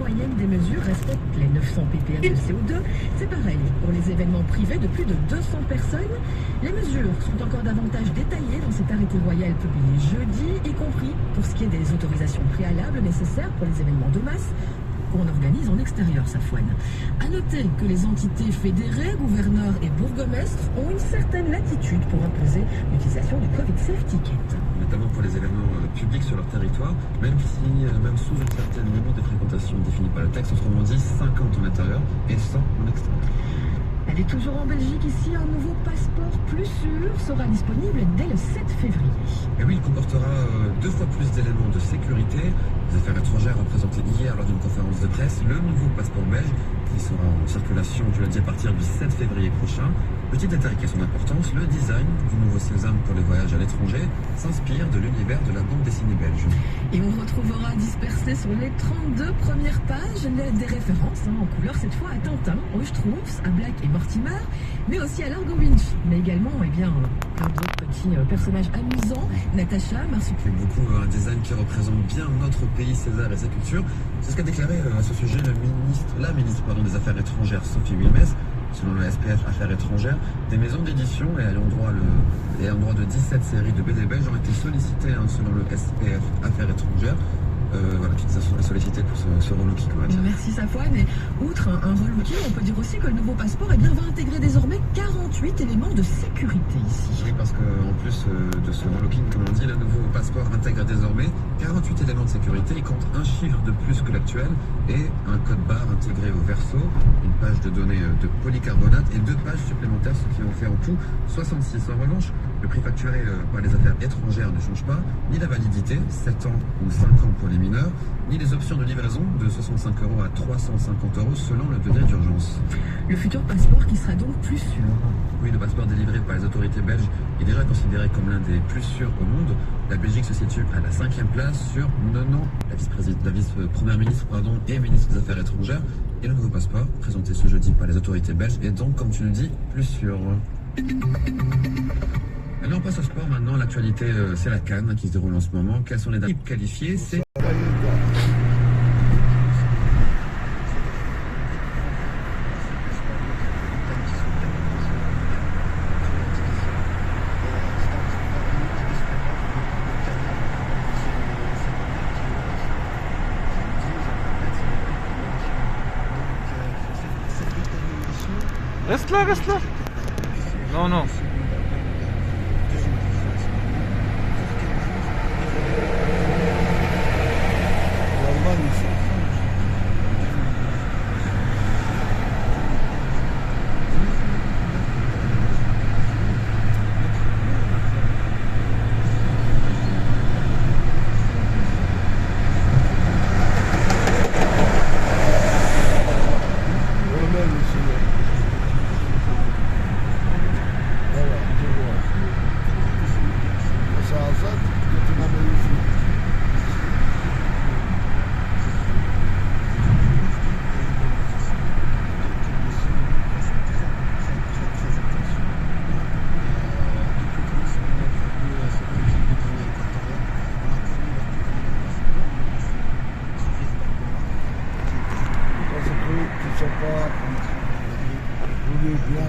moyenne des mesures respecte les 900 ppm de CO2. C'est pareil pour les événements privés de plus de 200 personnes. Les mesures sont encore davantage détaillées dans cet arrêté royal publié jeudi, y compris pour ce qui est des autorisations préalables nécessaires pour les événements de masse qu'on organise en extérieur, Safouane. À noter que les entités fédérées, gouverneurs et bourgmestres ont une certaine latitude pour imposer l'utilisation du Covid Safety Kit. Notamment pour les événements publics sur leur territoire, même sous une certaine limite de fréquentation définie par le texte, autrement dit 50 en intérieur et 100 en extérieur. Elle est toujours en Belgique. Ici, un nouveau passeport plus sûr sera disponible dès le 7 février. Et oui, il comportera 2 fois plus d'éléments de sécurité. Les affaires étrangères ont présenté hier lors d'une conférence de presse le nouveau passeport belge qui sera en circulation, tu l'as dit, à partir du 7 février prochain. Petit détail qui a son importance, le design du nouveau sésame pour les voyages à l'étranger s'inspire de l'univers de la bande dessinée belge. Et on retrouvera dispersées sur les 32 premières pages des références en couleur cette fois à Tintin, au Schtroumpfs, à Black et Mortimer, mais aussi à Largo Winch, mais également plein d'autres petits personnages amusants, Natacha, Marsupilami. Beaucoup un design qui représente bien notre pays, César et sa culture. C'est ce qu'a déclaré à ce sujet la ministre des Affaires étrangères, Sophie Wilmès. Selon le SPF Affaires étrangères, des maisons d'édition ayant droit de 17 séries de BD belges ont été sollicitées selon le SPF Affaires étrangères. Qui sollicité pour ce relooking, on va dire. Merci Safouane. Et outre un relooking, on peut dire aussi que le nouveau passeport va intégrer désormais 48 éléments de sécurité ici. Oui, parce qu'en plus de ce relooking, comme on dit, le nouveau passeport intègre désormais 48 éléments de sécurité. Il compte un chiffre de plus que l'actuel et un code barre intégré au verso, une page de données de polycarbonate et 2 pages supplémentaires, ce qui en fait en tout 66. En revanche, le prix facturé par les affaires étrangères ne change pas, ni la validité, 7 ans ou 5 ans pour les mineurs, ni les options de livraison de 65 € à 350 € selon le degré d'urgence. Le futur passeport qui sera donc plus sûr. Oui, le passeport délivré par les autorités belges est déjà considéré comme l'un des plus sûrs au monde. La Belgique se situe à la 5e place sur 90 la vice-première ministre et ministre des Affaires étrangères. Et le nouveau passeport, présenté ce jeudi par les autorités belges, est donc, comme tu le dis, plus sûr. Allez, on passe au sport maintenant. L'actualité, c'est la CAN qui se déroule en ce moment. Quelles sont les équipes qualifiées? C'est Reste là, reste là. Non, non. Vous voulez bien